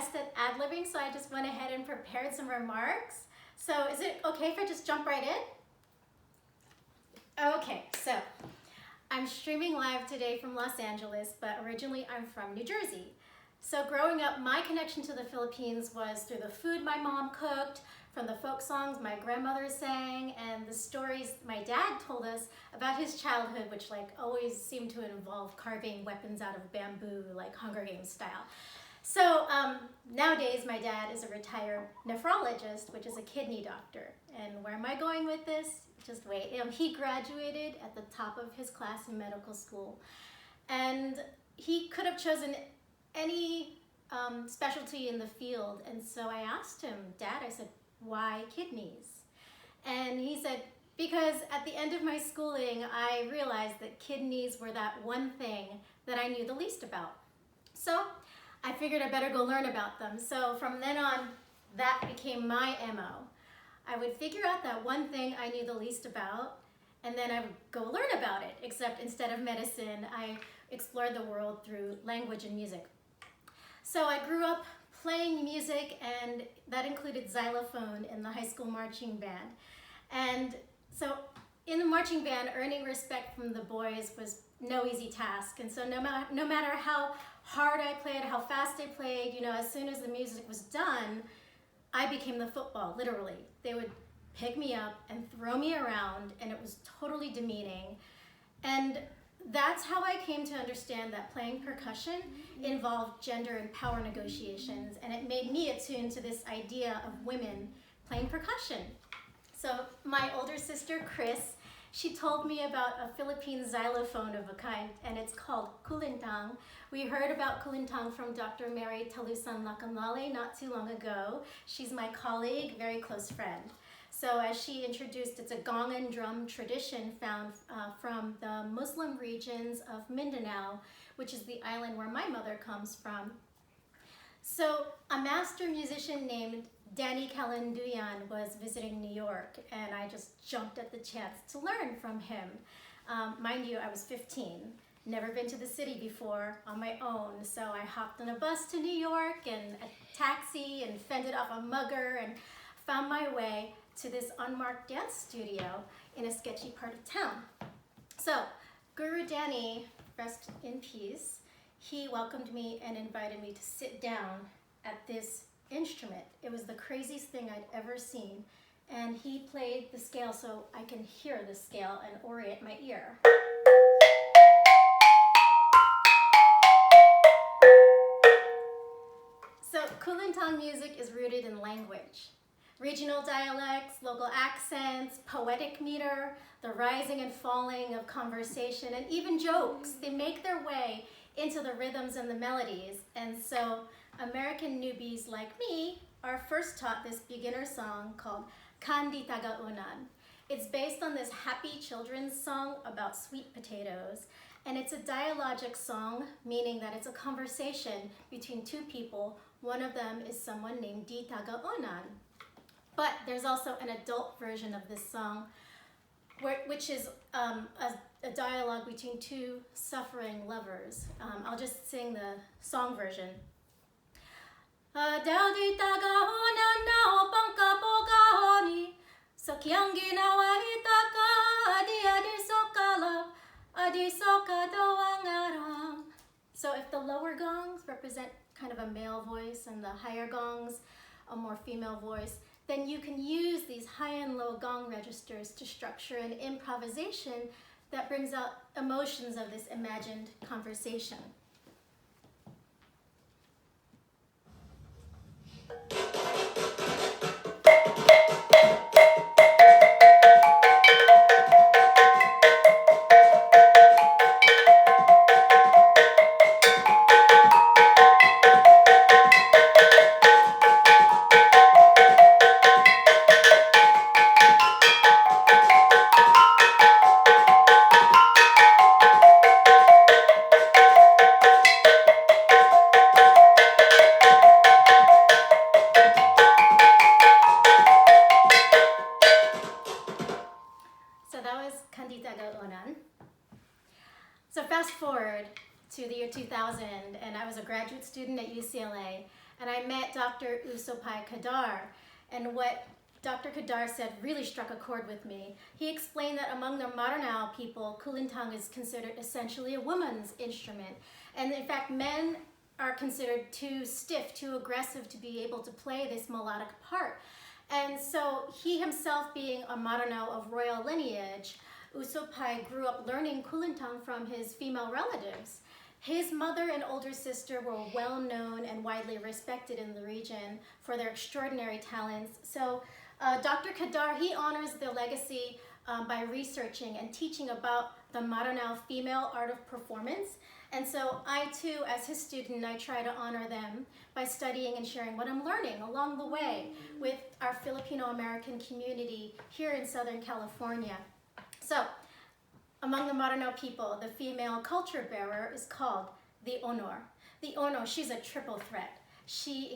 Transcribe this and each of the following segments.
best at ad-libbing, so I just went ahead and prepared some remarks. So is it okay if I just jump right in? Okay, so I'm streaming live today from Los Angeles, but originally I'm from New Jersey. So growing up, my connection to the Philippines was through the food my mom cooked, from the folk songs my grandmother sang, and the stories my dad told us about his childhood, which always seemed to involve carving weapons out of bamboo, like Hunger Games style. So nowadays my dad is a retired nephrologist, which is a kidney doctor. And where am I going with this? Just wait. He graduated at the top of his class in medical school, and he could have chosen any specialty in the field. And so I asked him, Dad, I said, why kidneys? And he said, because at the end of my schooling, I realized that kidneys were that one thing that I knew the least about. So I figured I better go learn about them. So from then on, that became my MO. I would figure out that one thing I knew the least about, and then I would go learn about it, except instead of medicine, I explored the world through language and music. So I grew up playing music, and that included xylophone in the high school marching band. And so in the marching band, earning respect from the boys was no easy task. And so no matter how hard I played, how fast I played, as soon as the music was done, I became the football, literally. They would pick me up and throw me around, and it was totally demeaning. And that's how I came to understand that playing percussion involved gender and power negotiations, and it made me attuned to this idea of women playing percussion. So my older sister, Chris, she told me about a Philippine xylophone of a kind, and it's called kulintang. We heard about kulintang from Dr. Mary Talusan Lacanlale not too long ago. She's my colleague, very close friend. So as she introduced, it's a gong and drum tradition found from the Muslim regions of Mindanao, which is the island where my mother comes from. So a master musician named Danny Calanduyan was visiting New York, and I just jumped at the chance to learn from him. Mind you, I was 15, never been to the city before on my own, so I hopped on a bus to New York and a taxi and fended off a mugger and found my way to this unmarked dance studio in a sketchy part of town. So Guru Danny, rest in peace, he welcomed me and invited me to sit down at this instrument. It was the craziest thing I'd ever seen, and he played the scale so I can hear the scale and orient my ear. So kulintang music is rooted in language. Regional dialects, local accents, poetic meter, the rising and falling of conversation, and even jokes, they make their way into the rhythms and the melodies. And so American newbies like me are first taught this beginner song called Kandi Tagaunan. It's based on this happy children's song about sweet potatoes, and it's a dialogic song, meaning that it's a conversation between two people. One of them is someone named Di Tagaunan. But there's also an adult version of this song, which is a dialogue between two suffering lovers. I'll just sing the song version. Adi tagahonan na opang kapogahoni, sa kiyang ginawa itaka, adi sokala, adi sokadawang aram. So if the lower gongs represent kind of a male voice and the higher gongs a more female voice, then you can use these high and low gong registers to structure an improvisation that brings out emotions of this imagined conversation. So fast forward to the year 2000, and I was a graduate student at UCLA, and I met Dr. Usopai Kadar. And what Dr. Kadar said really struck a chord with me. He explained that among the Maranao people, kulintang is considered essentially a woman's instrument. And in fact, men are considered too stiff, too aggressive to be able to play this melodic part. And so he himself, being a Maranao of royal lineage, Usopai grew up learning kulintang from his female relatives. His mother and older sister were well known and widely respected in the region for their extraordinary talents. So Dr. Kadar, he honors their legacy by researching and teaching about the Maranao female art of performance. And so I too, as his student, I try to honor them by studying and sharing what I'm learning along the way with our Filipino-American community here in Southern California. So among the Maranao people, the female culture bearer is called the Onor. The Onor, she's a triple threat. She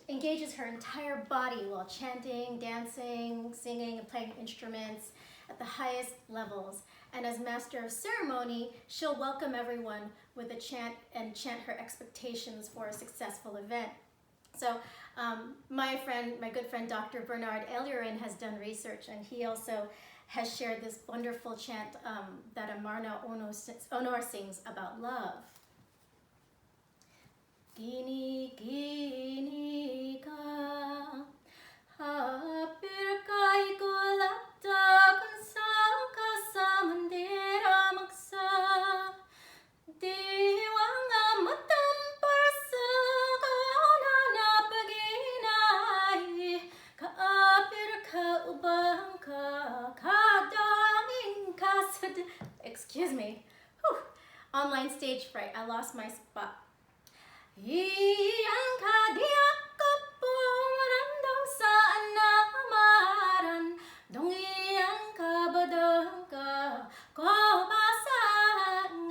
engages her entire body while chanting, dancing, singing, and playing instruments at the highest levels. And as master of ceremony, she'll welcome everyone with a chant and chant her expectations for a successful event. So my good friend Dr. Bernard Eliarin has done research, and he also has shared this wonderful chant that a Maranao Onor sings about love. Gini gini ka hapir kai kulata kansa kasamandira maksa diwang amatam parsa kana na paginay kaapir ka ubang ka kadangin kasad. Excuse me. Whew. Online stage fright. I lost my spot. Iyang kadiak kapo marandong sa anamaran dong iyang kabadang ka kabasa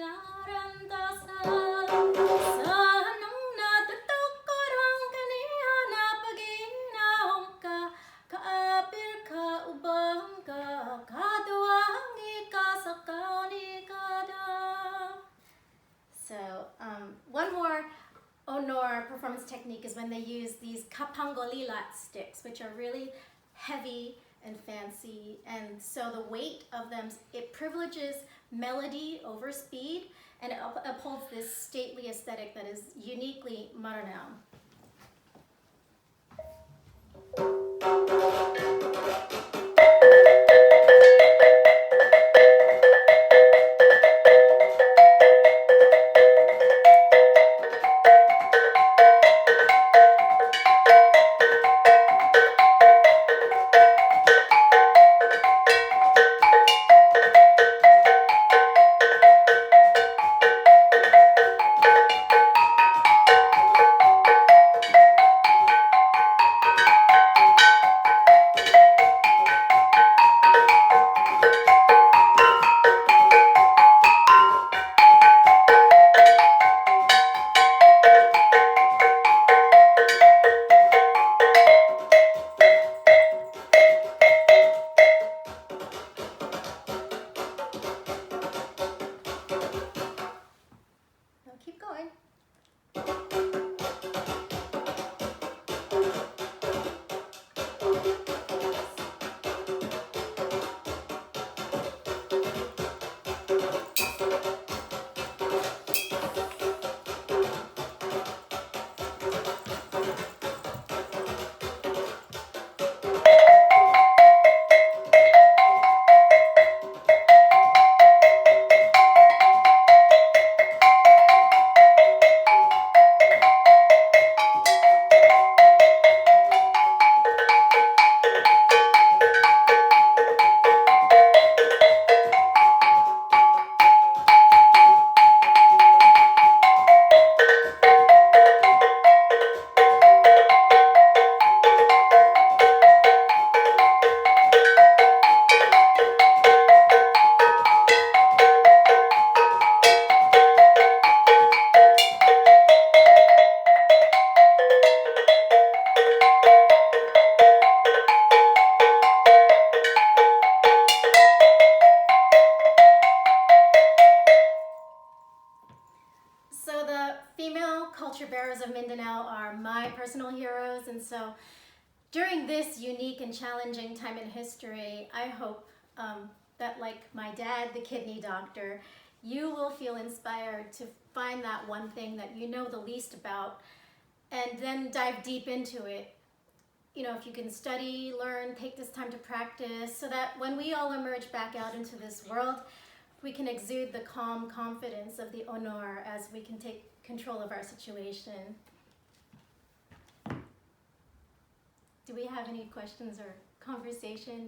ngaran tasa sa nang natutok korang kaniya na paginaong ka kaapir ka ubang ka kaduangi ka sa kanikada. So one more Onor performance technique is when they use these kapangolilat sticks, which are really heavy and fancy, and so the weight of them, it privileges melody over speed, and it upholds this stately aesthetic that is uniquely Maranao. personal heroes. And so during this unique and challenging time in history, I hope that, like my dad, the kidney doctor, you will feel inspired to find that one thing that you know the least about and then dive deep into it. You know, if you can study, learn, take this time to practice, so that when we all emerge back out into this world, we can exude the calm confidence of the honor as we can take control of our situation. Do we have any questions or conversation?